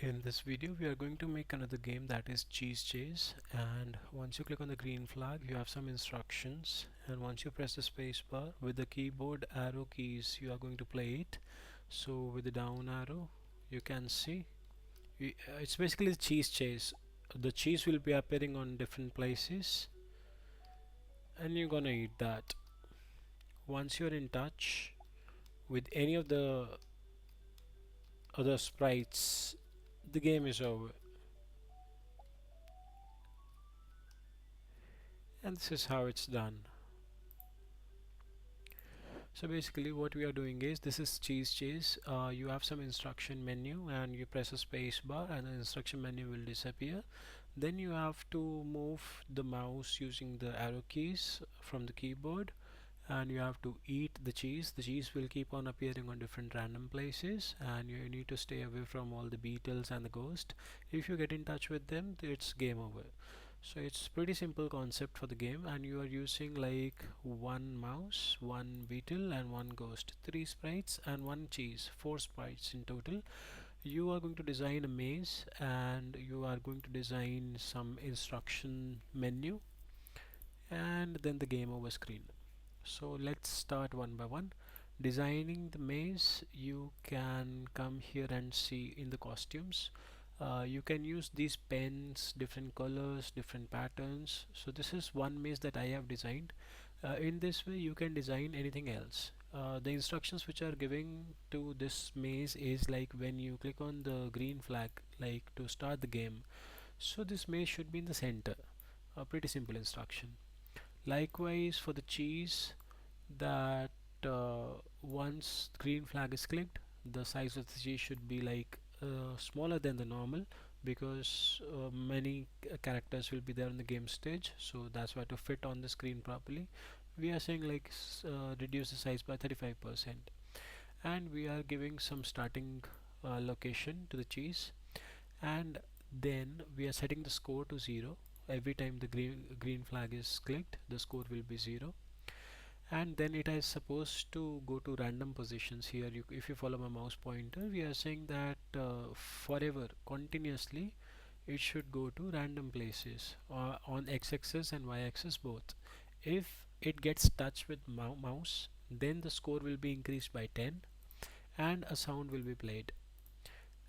In this video we are going to make another game, that is cheese chase. And once you click on the green flag, you have some instructions, and once you press the space bar with the keyboard arrow keys, you are going to play it. So with the down arrow, you can see it's basically the cheese chase. The cheese will be appearing on different places and you're gonna eat that. Once you're in touch with any of the other sprites, the game is over. And this is how it's done. So basically what we are doing is, this is cheese chase. You have some instruction menu and you press a space bar and the instruction menu will disappear. Then you have to move the mouse using the arrow keys from the keyboard, and you have to eat the cheese. The cheese will keep on appearing on different random places, and you need to stay away from all the beetles and the ghost. If you get in touch with them, it's game over. So it's pretty simple concept for the game, and you are using like one mouse, one beetle and one ghost, three sprites and one cheese, four sprites in total. You are going to design a maze and you are going to design some instruction menu, and then the game over screen. So let's start one by one. Designing the maze, you can come here and see in the costumes. You can use these pens, different colors, different patterns. So this is one maze that I have designed. In this way you can design anything else. The instructions which are giving to this maze is like when you click on the green flag, like to start the game, so this maze should be in the center. A pretty simple instruction. Likewise for the cheese, that once green flag is clicked, the size of the cheese should be like smaller than the normal, because many characters will be there on the game stage, so that's why to fit on the screen properly we are saying like reduce the size by 35%. And we are giving some starting location to the cheese, and then we are setting the score to 0. Every time the green flag is clicked, the score will be 0. And then it is supposed to go to random positions. Here if you follow my mouse pointer, we are saying that forever continuously it should go to random places on x-axis and y-axis both. If it gets touched with mouse, then the score will be increased by 10 and a sound will be played.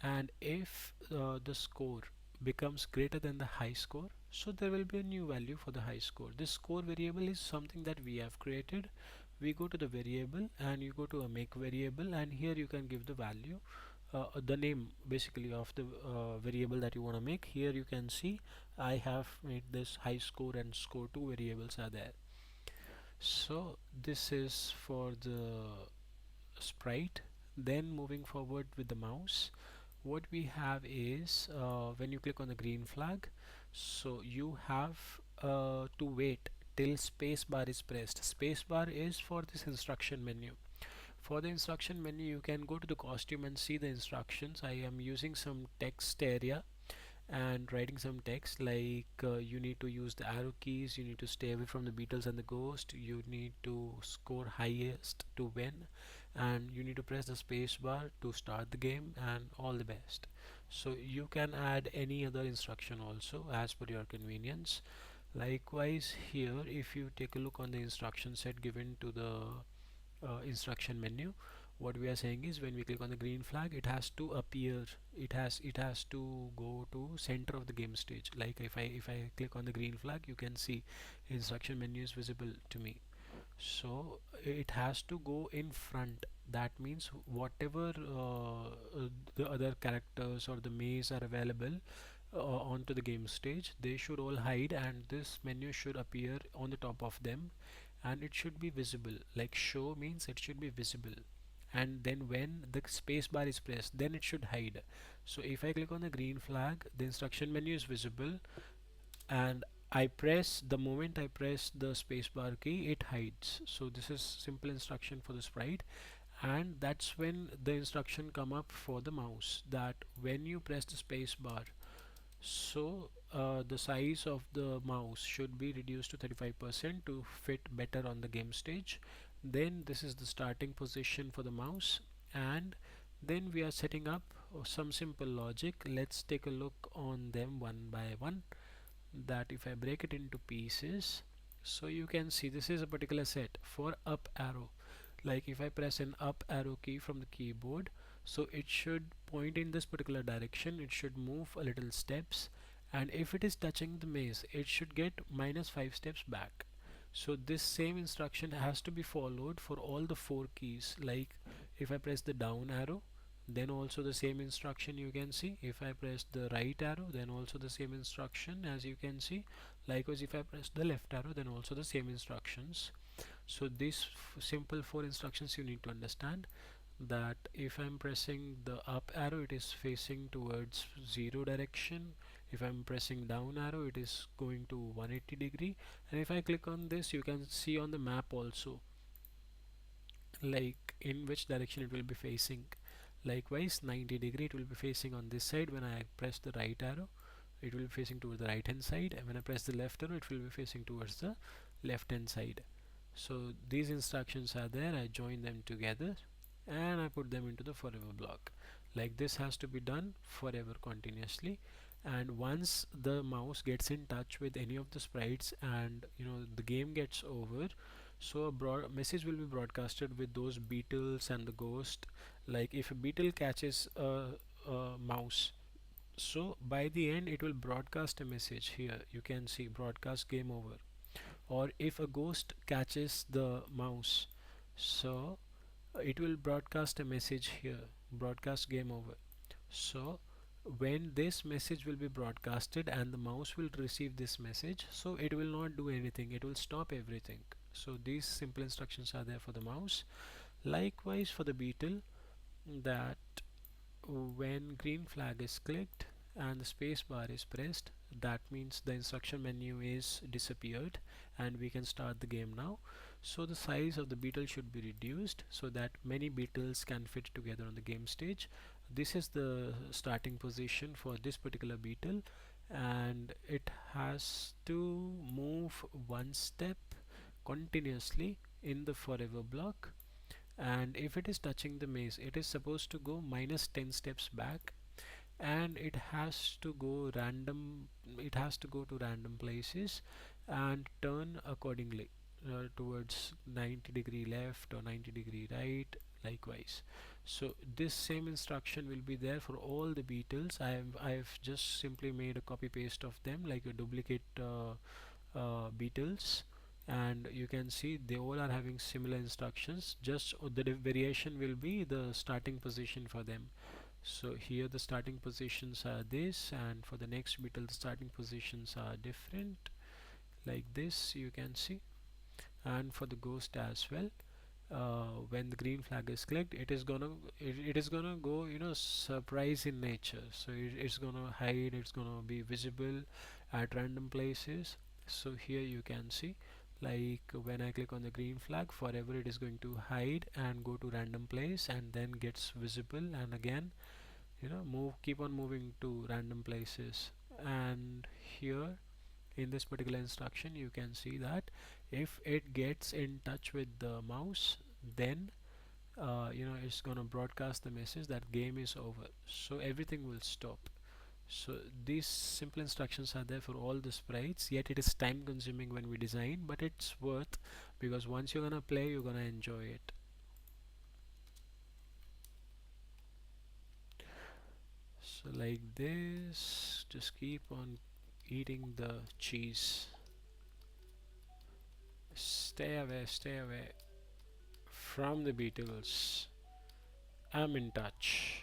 And if the score becomes greater than the high score, so there will be a new value for the high score. This score variable is something that we have created. We go to the variable and you go to a make variable, and here you can give the value, the name basically of the variable that you want to make. Here you can see I have made this high score and score 2 variables are there. So this is for the sprite. Then moving forward with the mouse, what we have is when you click on the green flag, so you have to wait till spacebar is pressed. Spacebar is for this instruction menu. For the instruction menu, you can go to the costume and see the instructions. I am using some text area and writing some text like you need to use the arrow keys, you need to stay away from the beetles and the ghost, you need to score highest to win, and you need to press the space bar to start the game, and all the best. So you can add any other instruction also as per your convenience. Likewise here, if you take a look on the instruction set given to the instruction menu, what we are saying is when we click on the green flag, it has to appear, it has to go to center of the game stage. Like if I click on the green flag, you can see instruction menu is visible to me. So it has to go in front. That means whatever the other characters or the maze are available onto the game stage, they should all hide and this menu should appear on the top of them, and it should be visible. Like show means it should be visible, and then when the space bar is pressed, then it should hide. So if I click on the green flag, the instruction menu is visible, and the moment I press the spacebar key, it hides. So this is simple instruction for the sprite. And that's when the instruction come up for the mouse, that when you press the spacebar, so the size of the mouse should be reduced to 35% to fit better on the game stage. Then this is the starting position for the mouse, and then we are setting up some simple logic. Let's take a look on them one by one. That if I break it into pieces, so you can see this is a particular set for up arrow. Like if I press an up arrow key from the keyboard, so it should point in this particular direction, it should move a little steps, and if it is touching the maze, it should get -5 steps back. So this same instruction has to be followed for all the four keys. Like if I press the down arrow, then also the same instruction you can see. If I press the right arrow, then also the same instruction as you can see. Likewise, if I press the left arrow, then also the same instructions. So these simple four instructions you need to understand, that if I'm pressing the up arrow, it is facing towards 0 direction. If I'm pressing down arrow, it is going to 180 degree, and if I click on this, you can see on the map also like in which direction it will be facing. Likewise, 90 degree it will be facing on this side. When I press the right arrow, it will be facing towards the right hand side, and when I press the left arrow, it will be facing towards the left hand side. So these instructions are there. I join them together and I put them into the forever block. Like this has to be done forever continuously, and once the mouse gets in touch with any of the sprites and the game gets over, so a broad message will be broadcasted with those beetles and the ghost. Like if a beetle catches a mouse, so by the end it will broadcast a message. Here you can see broadcast game over. Or if a ghost catches the mouse, so it will broadcast a message here, broadcast game over. So when this message will be broadcasted and the mouse will receive this message, so it will not do anything, it will stop everything. So these simple instructions are there for the mouse. Likewise for the beetle, that when green flag is clicked and the space bar is pressed, that means the instruction menu is disappeared and we can start the game now. So the size of the beetle should be reduced so that many beetles can fit together on the game stage. This is the starting position for this particular beetle, and it has to move one step continuously in the forever block, and if it is touching the maze, it is supposed to go -10 steps back, and it has to go to random places and turn accordingly, towards 90-degree left or 90-degree right. Likewise, so this same instruction will be there for all the beetles. I've just simply made a copy paste of them, like a duplicate beetles, and you can see they all are having similar instructions, just the variation will be the starting position for them. So here the starting positions are this, and for the next beetle the starting positions are different, like this you can see. And for the ghost as well, when the green flag is clicked, it is gonna go surprise in nature. So it's gonna hide, it's gonna be visible at random places. So here you can see, like when I click on the green flag, forever it is going to hide and go to random place and then gets visible, and again keep on moving to random places. And here in this particular instruction you can see that if it gets in touch with the mouse, then it's gonna broadcast the message that game is over, so everything will stop. So these simple instructions are there for all the sprites, yet it is time consuming when we design, but it's worth, because once you're gonna play, you're gonna enjoy it. So like this, just keep on eating the cheese. Stay away from the beetles. I'm in touch.